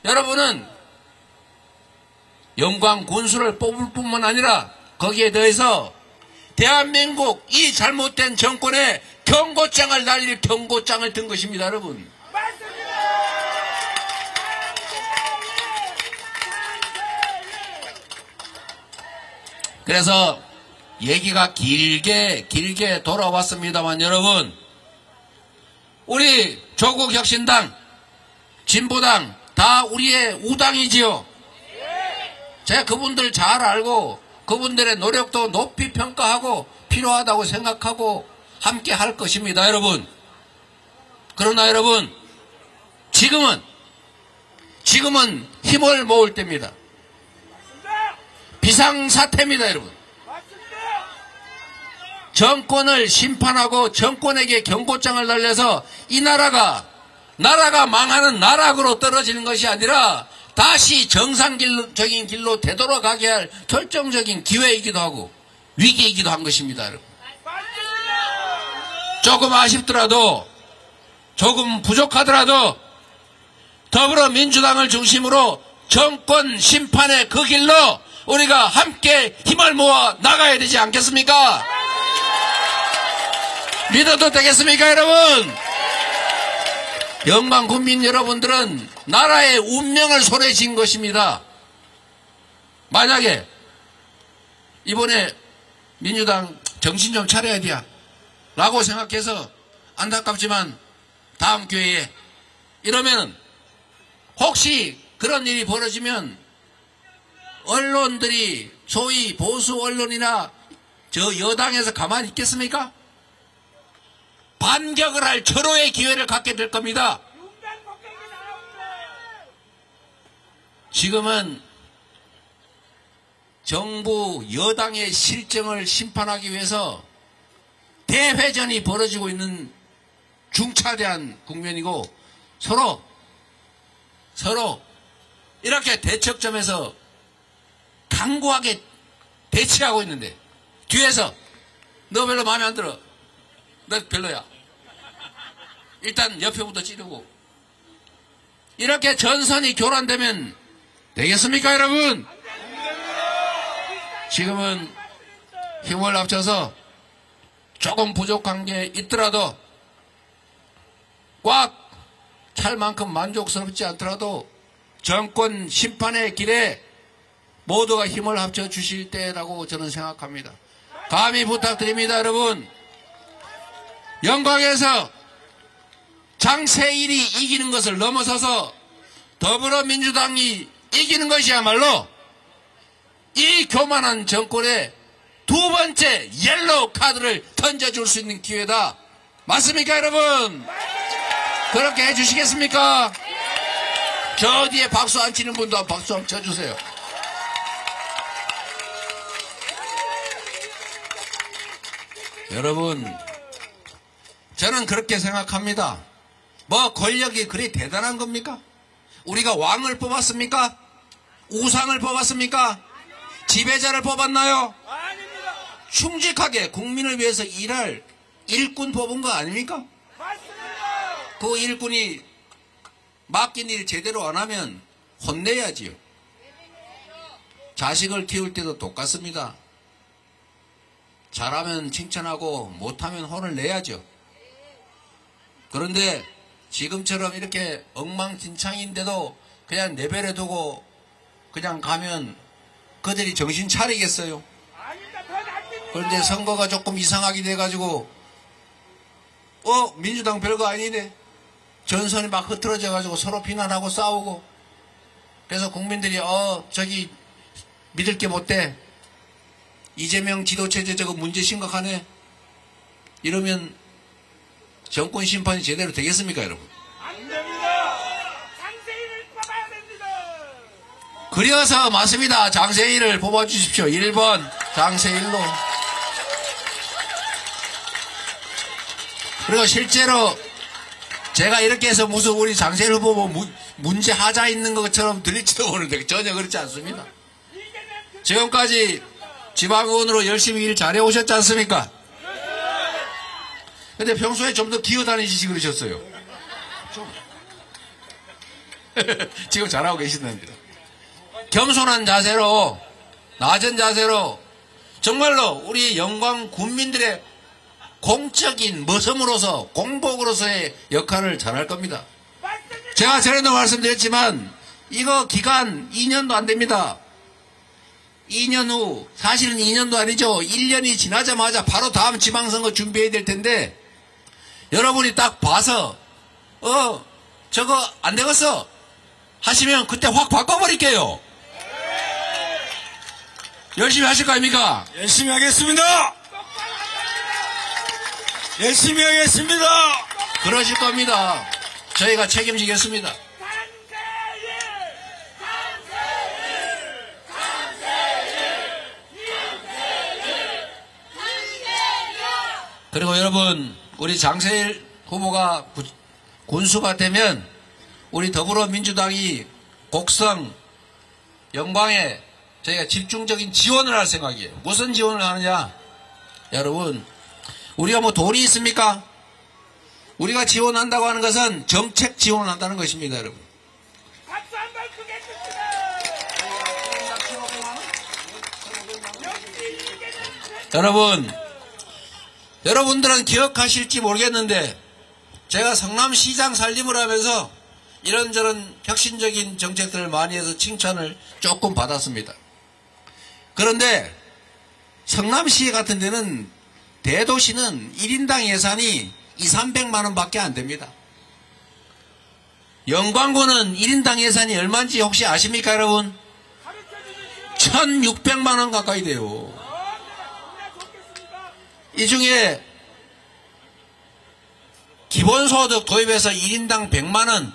여러분은 영광 군수를 뽑을 뿐만 아니라 거기에 더해서 대한민국 이 잘못된 정권에 경고장을 날릴 경고장을 든 것입니다, 여러분. 그래서 얘기가 길게 돌아왔습니다만 여러분, 우리 조국혁신당, 진보당 다 우리의 우당이지요. 제가 그분들 잘 알고 그분들의 노력도 높이 평가하고 필요하다고 생각하고 함께 할 것입니다, 여러분. 그러나 여러분, 지금은 힘을 모을 때입니다. 비상사태입니다, 여러분. 정권을 심판하고 정권에게 경고장을 날려서 이 나라가 망하는 나락으로 떨어지는 것이 아니라 다시 정상적인 길로 되돌아가게 할 결정적인 기회이기도 하고 위기이기도 한 것입니다, 여러분. 조금 아쉽더라도, 조금 부족하더라도 더불어민주당을 중심으로 정권 심판의 그 길로 우리가 함께 힘을 모아 나가야 되지 않겠습니까? 믿어도 되겠습니까, 여러분? 영광 국민 여러분들은 나라의 운명을 손에 쥔 것입니다. 만약에 이번에 민주당 정신 좀 차려야 돼 라고 생각해서 안타깝지만 다음 기회에 이러면 혹시 그런 일이 벌어지면 언론들이 소위 보수 언론이나 저 여당에서 가만히 있겠습니까? 반격을 할 절호의 기회를 갖게 될 겁니다. 지금은 정부 여당의 실정을 심판하기 위해서 대회전이 벌어지고 있는 중차대한 국면이고 서로 이렇게 대척점에서 강고하게 대치하고 있는데 뒤에서 너 별로 마음에 안 들어. 너 별로야. 일단 옆에부터 찌르고 이렇게 전선이 교란되면 되겠습니까, 여러분? 지금은 힘을 합쳐서 조금 부족한 게 있더라도 꽉 찰 만큼 만족스럽지 않더라도 정권 심판의 길에 모두가 힘을 합쳐 주실 때라고 저는 생각합니다. 감히 부탁드립니다, 여러분. 영광에서 장세일이 이기는 것을 넘어서서 더불어민주당이 이기는 것이야말로 이 교만한 정권에 두 번째 옐로우 카드를 던져줄 수 있는 기회다. 맞습니까, 여러분? 그렇게 해주시겠습니까? 저 뒤에 박수 안 치는 분도 박수 한번 쳐주세요. 여러분, 저는 그렇게 생각합니다. 뭐 권력이 그리 대단한 겁니까? 우리가 왕을 뽑았습니까? 우상을 뽑았습니까? 지배자를 뽑았나요? 충직하게 국민을 위해서 일할 일꾼 뽑은 거 아닙니까? 그 일꾼이 맡긴 일 제대로 안 하면 혼내야지요. 자식을 키울 때도 똑같습니다. 잘하면 칭찬하고 못하면 혼을 내야죠. 그런데 지금처럼 이렇게 엉망진창인데도 그냥 내버려두고 그냥 가면 그들이 정신 차리겠어요? 그런데 선거가 조금 이상하게 돼가지고 민주당 별거 아니네. 전선이 막 흐트러져가지고 서로 비난하고 싸우고 그래서 국민들이 저기 믿을 게 못돼. 이재명 지도체제 저거 문제 심각하네. 이러면 정권 심판이 제대로 되겠습니까, 여러분? 안 됩니다. 장세일을 뽑아야 됩니다. 그래서 맞습니다. 장세일을 뽑아주십시오. 1번 장세일로. 그리고 실제로 제가 이렇게 해서 무슨 우리 장세일 후보 문제 하자 있는 것처럼 들릴지도 모르는데 전혀 그렇지 않습니다. 지금까지 지방의원으로 열심히 일 잘해오셨지 않습니까? 근데 평소에 좀 더 기어다니시지 그러셨어요. 지금 잘하고 계시답니다. 겸손한 자세로, 낮은 자세로 정말로 우리 영광 군민들의 공적인 모섬으로서, 공복으로서의 역할을 잘할 겁니다. 제가 전에도 말씀드렸지만 이거 기간 2년도 안 됩니다. 2년 후, 사실은 2년도 아니죠. 1년이 지나자마자 바로 다음 지방선거 준비해야 될 텐데, 여러분이 딱 봐서 저거 안 되겠어 하시면 그때 확 바꿔버릴게요. 열심히 하실 거 아닙니까? 열심히 하겠습니다. 열심히 하겠습니다. 그러실 겁니다. 저희가 책임지겠습니다. 그리고 여러분, 우리 장세일 후보가 군수가 되면 우리 더불어민주당이 곡성, 영광에 저희가 집중적인 지원을 할 생각이에요. 무슨 지원을 하느냐? 여러분, 우리가 뭐 돈이 있습니까? 우리가 지원한다고 하는 것은 정책 지원을 한다는 것입니다, 여러분. 박수 한 번 크게 칩니다. 여러분들은 기억하실지 모르겠는데 제가 성남시장 살림을 하면서 이런저런 혁신적인 정책들을 많이 해서 칭찬을 조금 받았습니다. 그런데 성남시 같은 데는 대도시는 1인당 예산이 200~300만 원밖에 안 됩니다. 영광군은 1인당 예산이 얼마인지 혹시 아십니까, 여러분? 1,600만 원 가까이 돼요. 이 중에 기본소득 도입해서 1인당 100만 원,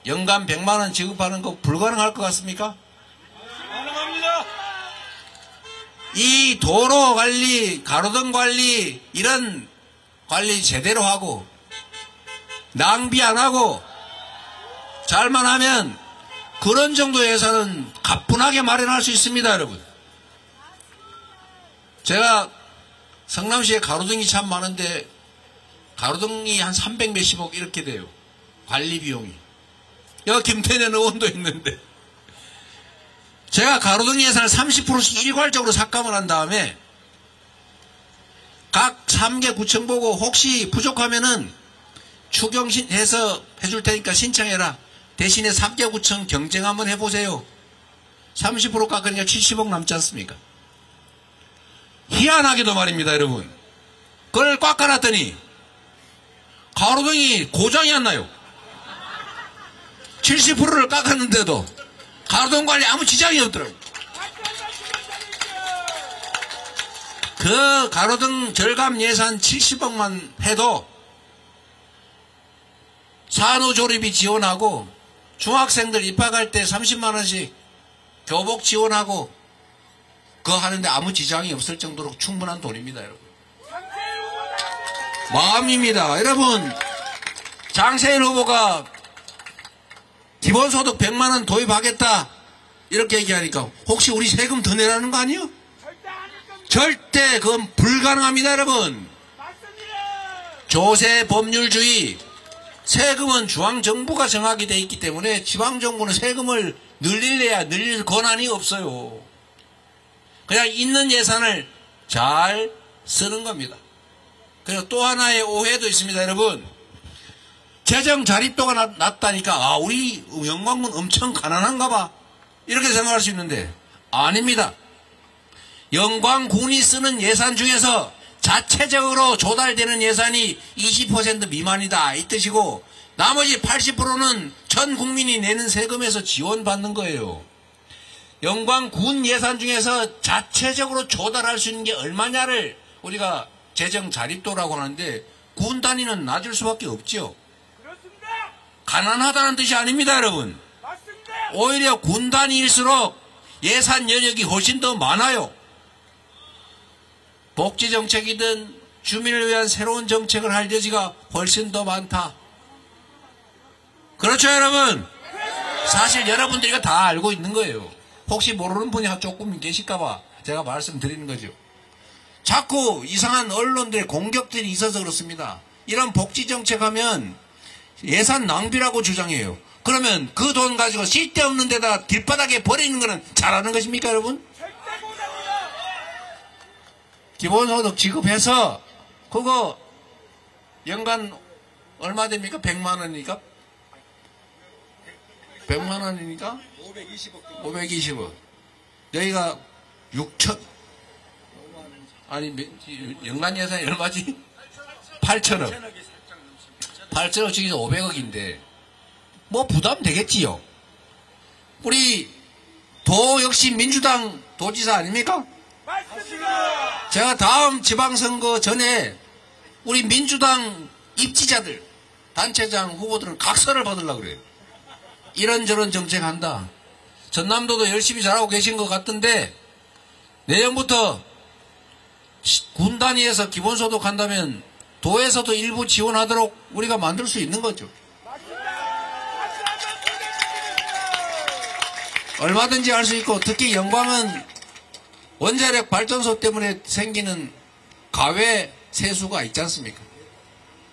연간 100만 원 지급하는 거 불가능할 것 같습니까? 가능합니다. 이 도로 관리, 가로등 관리, 이런 관리 제대로 하고 낭비 안 하고 잘만 하면 그런 정도의 예산은 가뿐하게 마련할 수 있습니다, 여러분. 제가 성남시에 가로등이 참 많은데 가로등이 한 300 몇십억 이렇게 돼요. 관리 비용이. 여기 김태년 의원도 있는데 제가 가로등 예산을 30%씩 일괄적으로 삭감을 한 다음에 각 3개 구청 보고 혹시 부족하면은 추경해서 해줄 테니까 신청해라. 대신에 3개 구청 경쟁 한번 해보세요. 30% 깎으니까 70억 남지 않습니까? 희한하게도 말입니다, 여러분. 그걸 꽉 깔았더니 가로등이 고장이 안 나요. 70%를 깎았는데도 가로등 관리 아무 지장이 없더라고요. 그 가로등 절감 예산 70억만 해도 산후조리비 지원하고 중학생들 입학할 때 30만 원씩 교복 지원하고 그거 하는데 아무 지장이 없을 정도로 충분한 돈입니다, 여러분. 마음입니다. 여러분, 장세일 후보가 기본소득 100만 원 도입하겠다 이렇게 얘기하니까 혹시 우리 세금 더 내라는 거 아니에요? 절대 그건 불가능합니다, 여러분. 조세 법률주의, 세금은 중앙정부가 정하게 돼 있기 때문에 지방정부는 세금을 늘릴래야 늘릴 권한이 없어요. 그냥 있는 예산을 잘 쓰는 겁니다. 그리고 또 하나의 오해도 있습니다, 여러분. 재정 자립도가 낮다니까 우리 영광군 엄청 가난한가 봐 이렇게 생각할 수 있는데 아닙니다. 영광군이 쓰는 예산 중에서 자체적으로 조달되는 예산이 20% 미만이다 이 뜻이고 나머지 80%는 전 국민이 내는 세금에서 지원받는 거예요. 영광군 예산 중에서 자체적으로 조달할 수 있는 게 얼마냐를 우리가 재정 자립도라고 하는데 군 단위는 낮을 수밖에 없죠. 그렇습니다. 가난하다는 뜻이 아닙니다, 여러분. 맞습니다. 오히려 군 단위일수록 예산 여력이 훨씬 더 많아요. 복지정책이든 주민을 위한 새로운 정책을 할 여지가 훨씬 더 많다. 그렇죠, 여러분? 사실 여러분들이 이거 다 알고 있는 거예요. 혹시 모르는 분이 조금 계실까봐 제가 말씀드리는 거죠. 자꾸 이상한 언론들의 공격들이 있어서 그렇습니다. 이런 복지정책 하면 예산 낭비라고 주장해요. 그러면 그 돈 가지고 쓸데없는 데다 길바닥에 버리는 거는 잘하는 것입니까, 여러분? 절대 못합니다. 기본소득 지급해서 그거 연간 얼마 됩니까? 100만 원이니까? 100만 원이니까? 520억. 여기가 6천, 아니, 연간 예산이 얼마지? 8천억. 8천억 중에서 500억인데, 뭐 부담 되겠지요. 우리 도 역시 민주당 도지사 아닙니까? 맞습니다. 제가 다음 지방선거 전에 우리 민주당 입지자들, 단체장 후보들은 각서를 받으려고 그래요. 이런저런 정책한다. 전남도도 열심히 잘하고 계신 것 같던데 내년부터 군 단위에서 기본소득 한다면 도에서도 일부 지원하도록 우리가 만들 수 있는 거죠. 얼마든지 할 수 있고, 특히 영광은 원자력 발전소 때문에 생기는 가외 세수가 있지 않습니까?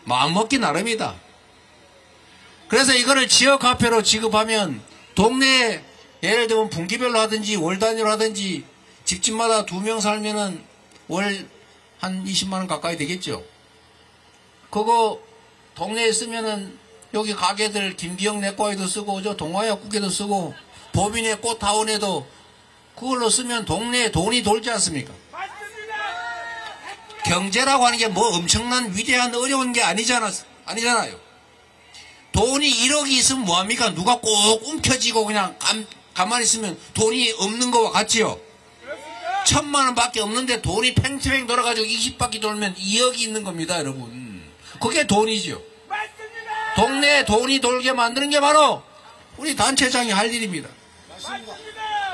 마음먹기 나름이다. 그래서 이거를 지역화폐로 지급하면 동네에 예를 들면 분기별로 하든지 월 단위로 하든지 집집마다 2명 살면은 월 한 20만 원 가까이 되겠죠. 그거 동네에 쓰면은 여기 가게들 김기영 내과에도 쓰고 저 동화약국에도 쓰고 보민의 꽃타운에도 그걸로 쓰면 동네에 돈이 돌지 않습니까? 경제라고 하는 게 뭐 엄청난 위대한 어려운 게 아니잖아요. 돈이 1억이 있으면 뭐합니까? 누가 꼭 움켜쥐고 그냥 가만히 있으면 돈이 없는 거와 같지요. 1000만 원밖에 없는데 돈이 팽팽 돌아가지고 20바퀴 돌면 2억이 있는 겁니다, 여러분. 그게 돈이죠. 동네에 돈이 돌게 만드는 게 바로 우리 단체장이 할 일입니다.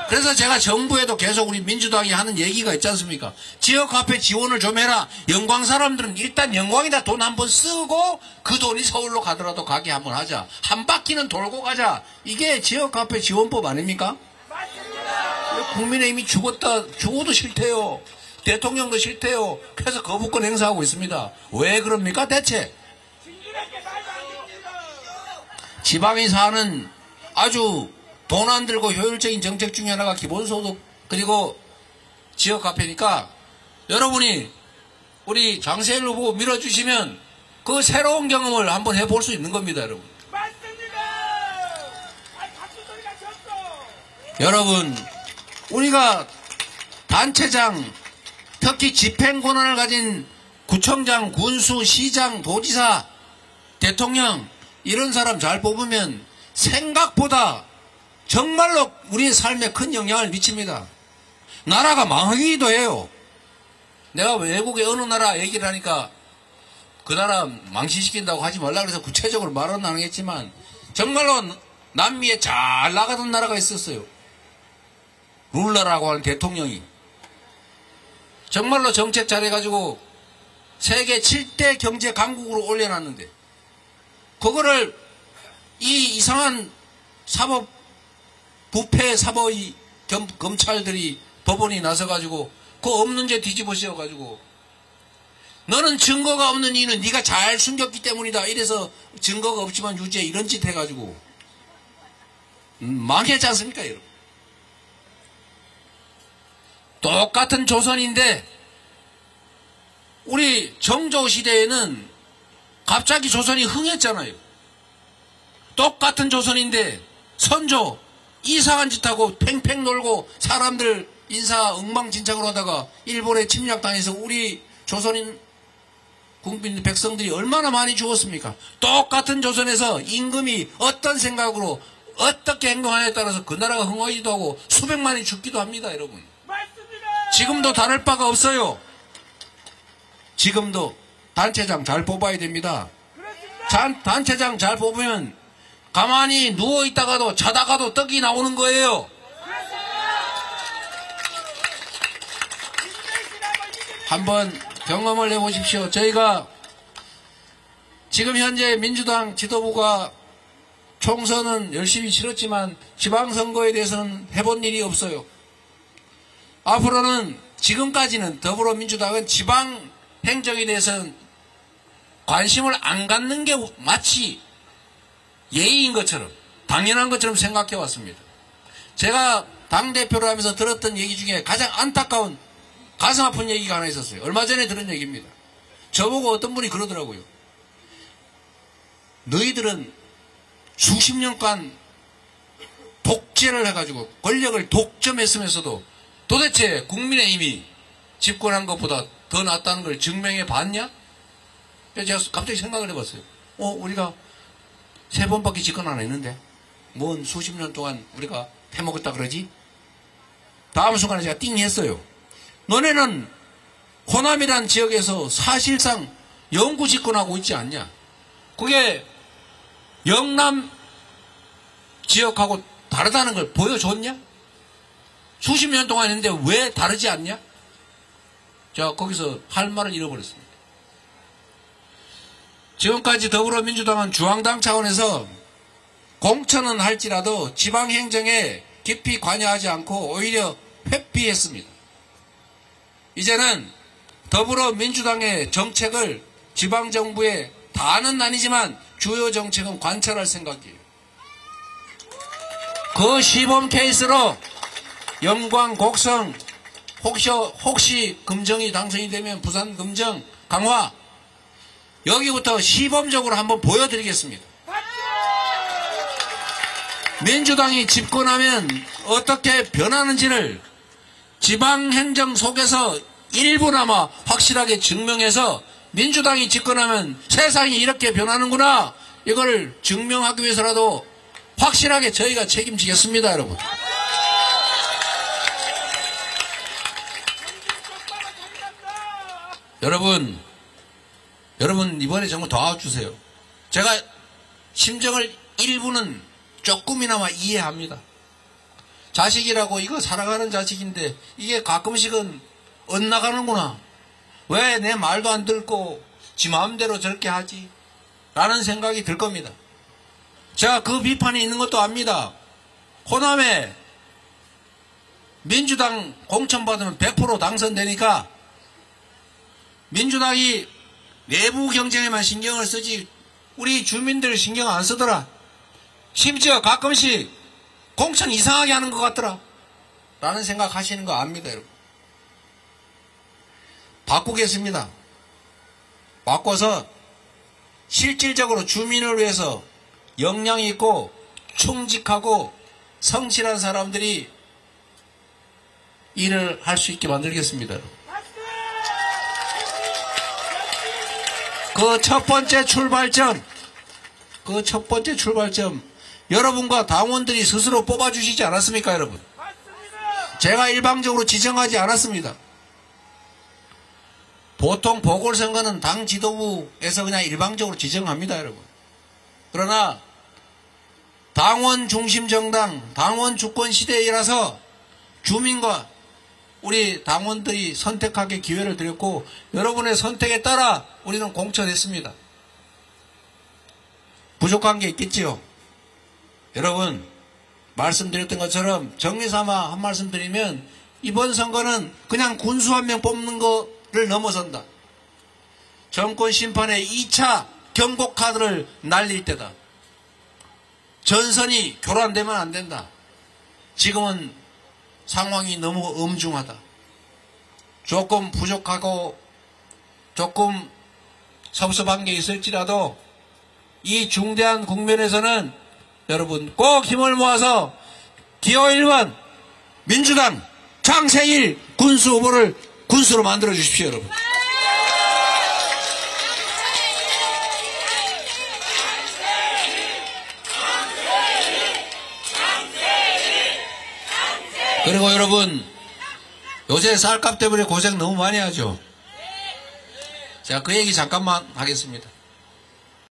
그래서 제가 정부에도 계속 우리 민주당이 하는 얘기가 있지 않습니까? 지역화폐 지원을 좀 해라. 영광 사람들은 일단 영광에다 돈 한번 쓰고 그 돈이 서울로 가더라도 가게 한번 하자. 한 바퀴는 돌고 가자. 이게 지역화폐 지원법 아닙니까? 국민의힘이 죽어도 싫대요. 대통령도 싫대요. 그래서 거부권 행사하고 있습니다. 왜 그럽니까 대체? 지방에 사는 아주 돈 안 들고 효율적인 정책 중에 하나가 기본소득 그리고 지역화폐니까 여러분이 우리 장세일 후보 밀어주시면 그 새로운 경험을 한번 해볼 수 있는 겁니다, 여러분. 맞습니다. 박수 소리가 쳤어. 여러분, 우리가 단체장, 특히 집행 권한을 가진 구청장, 군수, 시장, 도지사, 대통령 이런 사람 잘 뽑으면 생각보다 정말로 우리의 삶에 큰 영향을 미칩니다. 나라가 망하기도 해요. 내가 외국의 어느 나라 얘기를 하니까 그 나라 망신시킨다고 하지 말라 그래서 구체적으로 말은 안 하겠지만 정말로 남미에 잘 나가던 나라가 있었어요. 룰러라고 하는 대통령이 정말로 정책 잘해가지고 세계 7대 경제 강국으로 올려놨는데 그거를 이 이상한 부패 사법의 검찰들이 법원이 나서가지고 그 없는 죄 뒤집어 씌워가지고 너는 증거가 없는 이유는 네가 잘 숨겼기 때문이다. 이래서 증거가 없지만 유죄 이런 짓 해가지고 망했지 않습니까, 여러분? 똑같은 조선인데 우리 정조 시대에는 갑자기 조선이 흥했잖아요. 똑같은 조선인데 선조 이상한 짓하고 팽팽 놀고 사람들 인사 엉망진창으로 하다가 일본에 침략당해서 우리 조선인 국민 백성들이 얼마나 많이 죽었습니까? 똑같은 조선에서 임금이 어떤 생각으로 어떻게 행동하냐에 따라서 그 나라가 흥하기도 하고 수백만이 죽기도 합니다, 여러분. 맞습니다. 지금도 다를 바가 없어요. 지금도 단체장 잘 뽑아야 됩니다. 단체장 잘 뽑으면 가만히 누워있다가도 자다가도 떡이 나오는 거예요. 한번 경험을 해보십시오. 저희가 지금 현재 민주당 지도부가 총선은 열심히 치렀지만 지방선거에 대해서는 해본 일이 없어요. 앞으로는 지금까지는 더불어민주당은 지방 행정에 대해서는 관심을 안 갖는 게 마치 예의인 것처럼 당연한 것처럼 생각해 왔습니다. 제가 당대표를 하면서 들었던 얘기 중에 가장 안타까운 가슴 아픈 얘기가 하나 있었어요. 얼마 전에 들은 얘기입니다. 저보고 어떤 분이 그러더라고요. 너희들은 수십 년간 독재를 해가지고 권력을 독점했으면서도 도대체 국민의힘이 집권한 것보다 더 낫다는 걸 증명해 봤냐? 제가 갑자기 생각을 해봤어요. 우리가 3번밖에 집권 안 했는데 뭔 수십 년 동안 우리가 해먹었다 그러지? 다음 순간에 제가 띵 했어요. 너네는 호남이란 지역에서 사실상 영구 집권하고 있지 않냐? 그게 영남 지역하고 다르다는 걸 보여줬냐? 수십 년 동안 했는데 왜 다르지 않냐? 제가 거기서 할 말을 잃어버렸습니다. 지금까지 더불어민주당은 중앙당 차원에서 공천은 할지라도 지방행정에 깊이 관여하지 않고 오히려 회피했습니다. 이제는 더불어민주당의 정책을 지방정부에 다는 아니지만 주요 정책은 관철할 생각이에요. 그 시범 케이스로 영광, 곡성, 혹시 금정이 당선이 되면 부산 금정 강화 여기부터 시범적으로 한번 보여드리겠습니다. 민주당이 집권하면 어떻게 변하는지를 지방행정 속에서 일부나마 확실하게 증명해서 민주당이 집권하면 세상이 이렇게 변하는구나 이걸 증명하기 위해서라도 확실하게 저희가 책임지겠습니다. 여러분. 여러분 이번에 정말 도와주세요. 제가 심정을 일부는 조금이나마 이해합니다. 자식이라고 이거 살아가는 자식인데 이게 가끔씩은 엇나가는구나. 왜 내 말도 안 듣고 지 마음대로 저렇게 하지? 라는 생각이 들 겁니다. 제가 그 비판이 있는 것도 압니다. 호남에 민주당 공천받으면 100% 당선되니까 민주당이 내부 경쟁에만 신경을 쓰지 우리 주민들 신경 안 쓰더라. 심지어 가끔씩 공천 이상하게 하는 것 같더라. 라는 생각 하시는 거 압니다, 여러분. 바꾸겠습니다. 바꿔서 실질적으로 주민을 위해서 역량 있고 충직하고 성실한 사람들이 일을 할 수 있게 만들겠습니다. 그 첫 번째 출발점 여러분과 당원들이 스스로 뽑아주시지 않았습니까, 여러분? 제가 일방적으로 지정하지 않았습니다. 보통 보궐선거는 당 지도부에서 그냥 일방적으로 지정합니다, 여러분. 그러나 당원 중심 정당, 당원 주권 시대이라서 주민과 우리 당원들이 선택하게 기회를 드렸고 여러분의 선택에 따라 우리는 공천했습니다. 부족한 게 있겠지요. 여러분 말씀드렸던 것처럼 정리삼아 한 말씀 드리면 이번 선거는 그냥 군수 한 명 뽑는 거를 넘어선다. 정권 심판의 2차 경고카드를 날릴 때다. 전선이 교란되면 안 된다. 지금은 상황이 너무 엄중하다. 조금 부족하고 조금 섭섭한 게 있을지라도 이 중대한 국면에서는 여러분 꼭 힘을 모아서 기호 1번 민주당 장세일 군수 후보를 군수로 만들어 주십시오, 여러분. 그리고 여러분 요새 쌀값 때문에 고생 너무 많이 하죠. 제가 그 얘기 잠깐만 하겠습니다.